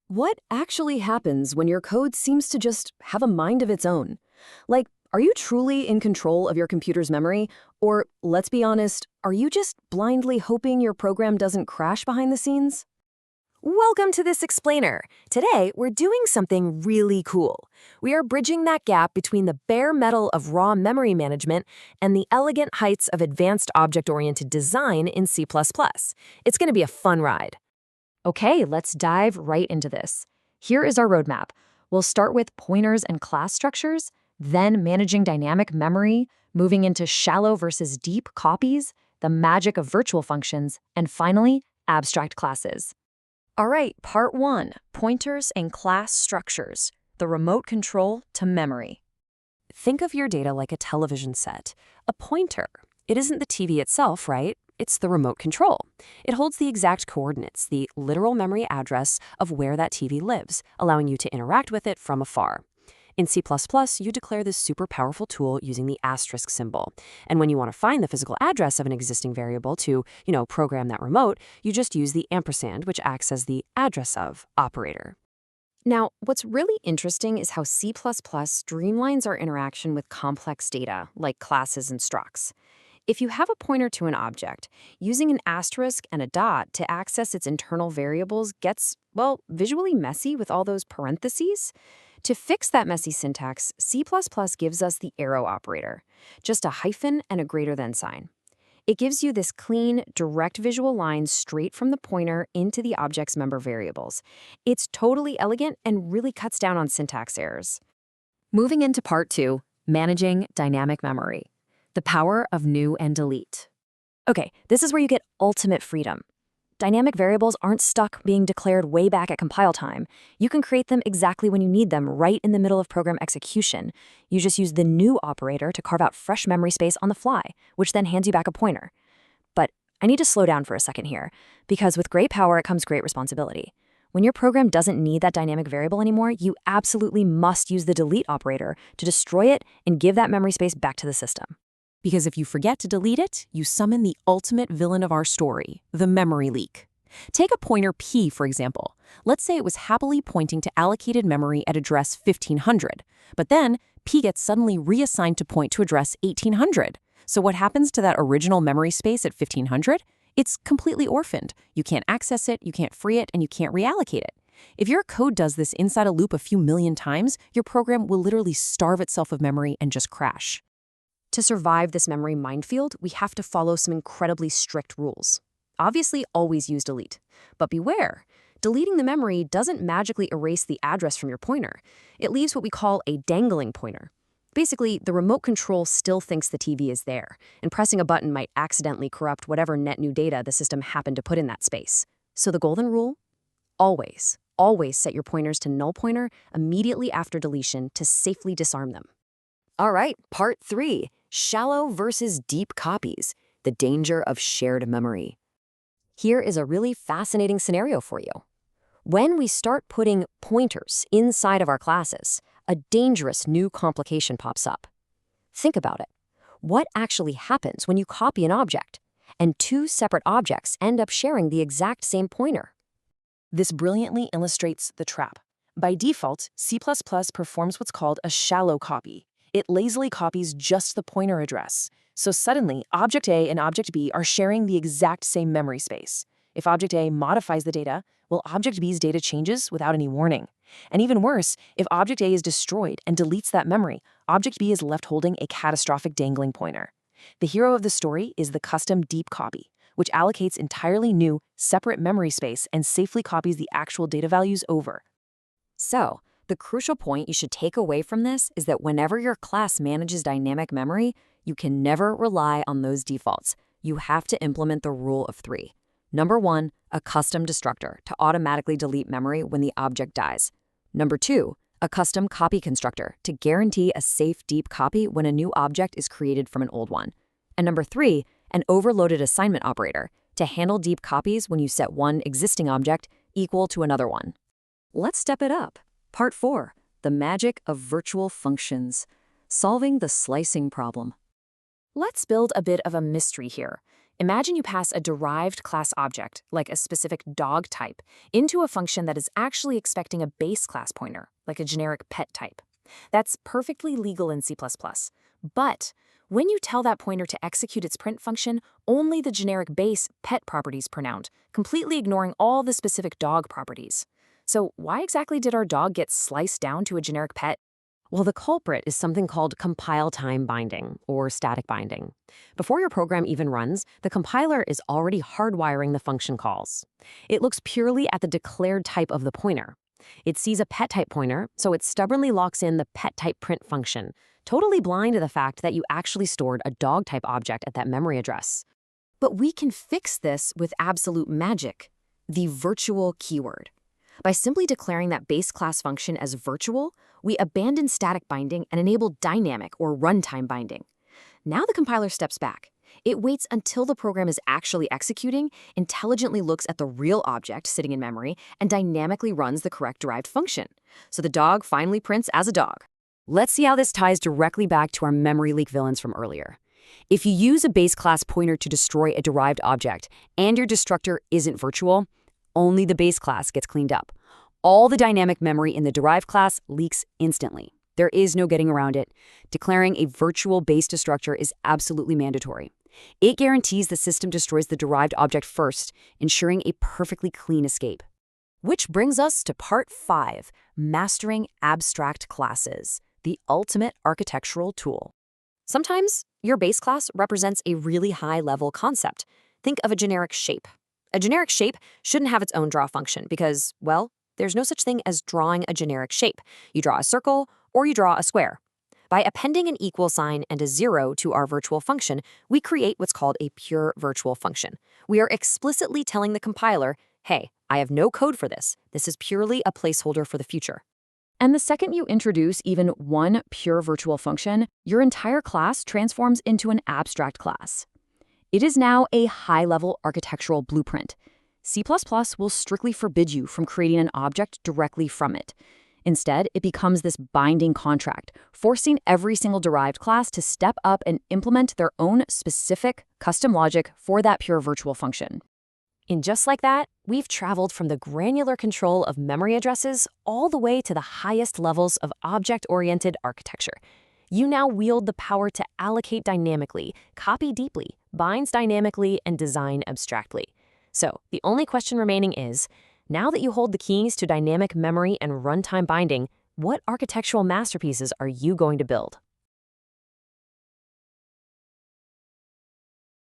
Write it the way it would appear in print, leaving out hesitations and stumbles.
What actually happens when your code seems to just have a mind of its own? Like, are you truly in control of your computer's memory? Or, let's be honest, are you just blindly hoping your program doesn't crash behind the scenes? Welcome to this explainer. Today, we're doing something really cool. We are bridging that gap between the bare metal of raw memory management and the elegant heights of advanced object-oriented design in C++. It's going to be a fun ride. Okay, let's dive right into this. Here is our roadmap. We'll start with pointers and class structures, then managing dynamic memory, moving into shallow versus deep copies, the magic of virtual functions, and finally, abstract classes. All right, part 1, pointers and class structures, the remote control to memory. Think of your data like a television set. A pointer. It isn't the TV itself, right? It's the remote control. It holds the exact coordinates, the literal memory address of where that TV lives, allowing you to interact with it from afar. In C++, you declare this super powerful tool using the asterisk symbol. And when you want to find the physical address of an existing variable to, program that remote, you just use the ampersand, which acts as the address of operator. Now, what's really interesting is how C++ streamlines our interaction with complex data, like classes and structs. If you have a pointer to an object, using an asterisk and a dot to access its internal variables gets, well, visually messy with all those parentheses. To fix that messy syntax, C++ gives us the arrow operator, just a hyphen and a greater than sign. It gives you this clean, direct visual line straight from the pointer into the object's member variables. It's totally elegant and really cuts down on syntax errors. Moving into part 2, managing dynamic memory. The power of new and delete. Okay, this is where you get ultimate freedom. Dynamic variables aren't stuck being declared way back at compile time. You can create them exactly when you need them, right in the middle of program execution. You just use the new operator to carve out fresh memory space on the fly, which then hands you back a pointer. But I need to slow down for a second here, because with great power comes great responsibility. When your program doesn't need that dynamic variable anymore, you absolutely must use the delete operator to destroy it and give that memory space back to the system. Because if you forget to delete it, you summon the ultimate villain of our story, the memory leak. Take a pointer P, for example. Let's say it was happily pointing to allocated memory at address 1500, but then P gets suddenly reassigned to point to address 1800. So what happens to that original memory space at 1500? It's completely orphaned. You can't access it, you can't free it, and you can't reallocate it. If your code does this inside a loop a few million times, your program will literally starve itself of memory and just crash. To survive this memory minefield, we have to follow some incredibly strict rules. Obviously, always use delete. But beware, deleting the memory doesn't magically erase the address from your pointer. It leaves what we call a dangling pointer. Basically, the remote control still thinks the TV is there, and pressing a button might accidentally corrupt whatever net new data the system happened to put in that space. So the golden rule? Always set your pointers to null pointer immediately after deletion to safely disarm them. All right, part 3. Shallow versus deep copies, the danger of shared memory. Here is a really fascinating scenario for you. When we start putting pointers inside of our classes, a dangerous new complication pops up. Think about it. What actually happens when you copy an object, and two separate objects end up sharing the exact same pointer? This brilliantly illustrates the trap. By default, C++ performs what's called a shallow copy. It lazily copies just the pointer address. So suddenly, Object A and Object B are sharing the exact same memory space. If Object A modifies the data, well, Object B's data changes without any warning. And even worse, if Object A is destroyed and deletes that memory, Object B is left holding a catastrophic dangling pointer. The hero of the story is the custom deep copy, which allocates entirely new, separate memory space and safely copies the actual data values over. So, the crucial point you should take away from this is that whenever your class manages dynamic memory, you can never rely on those defaults. You have to implement the rule of 3. Number 1, a custom destructor to automatically delete memory when the object dies. Number 2, a custom copy constructor to guarantee a safe deep copy when a new object is created from an old one. And number 3, an overloaded assignment operator to handle deep copies when you set one existing object equal to another one. Let's step it up. Part 4, the magic of virtual functions, solving the slicing problem. Let's build a bit of a mystery here. Imagine you pass a derived class object, like a specific dog type, into a function that is actually expecting a base class pointer, like a generic pet type. That's perfectly legal in C++. But when you tell that pointer to execute its print function, only the generic base pet properties print out, completely ignoring all the specific dog properties. So why exactly did our dog get sliced down to a generic pet? Well, the culprit is something called compile time binding, or static binding. Before your program even runs, the compiler is already hardwiring the function calls. It looks purely at the declared type of the pointer. It sees a pet type pointer, so it stubbornly locks in the pet type print function, totally blind to the fact that you actually stored a dog type object at that memory address. But we can fix this with absolute magic, the virtual keyword. By simply declaring that base class function as virtual, we abandon static binding and enable dynamic or runtime binding. Now the compiler steps back. It waits until the program is actually executing, intelligently looks at the real object sitting in memory, and dynamically runs the correct derived function. So the dog finally prints as a dog. Let's see how this ties directly back to our memory leak villains from earlier. If you use a base class pointer to destroy a derived object, and your destructor isn't virtual, only the base class gets cleaned up. All the dynamic memory in the derived class leaks instantly. There is no getting around it. Declaring a virtual base destructor is absolutely mandatory. It guarantees the system destroys the derived object first, ensuring a perfectly clean escape. Which brings us to Part 5, Mastering Abstract Classes, the ultimate architectural tool. Sometimes your base class represents a really high-level concept. Think of a generic shape. A generic shape shouldn't have its own draw function because, well, there's no such thing as drawing a generic shape. You draw a circle or you draw a square. By appending an equal sign and a 0 to our virtual function, we create what's called a pure virtual function. We are explicitly telling the compiler, hey, I have no code for this. This is purely a placeholder for the future. And the second you introduce even one pure virtual function, your entire class transforms into an abstract class. It is now a high-level architectural blueprint. C++ will strictly forbid you from creating an object directly from it. Instead, it becomes this binding contract, forcing every single derived class to step up and implement their own specific custom logic for that pure virtual function. And just like that, we've traveled from the granular control of memory addresses all the way to the highest levels of object-oriented architecture. You now wield the power to allocate dynamically, copy deeply, bind dynamically, and design abstractly. So the only question remaining is, now that you hold the keys to dynamic memory and runtime binding, what architectural masterpieces are you going to build?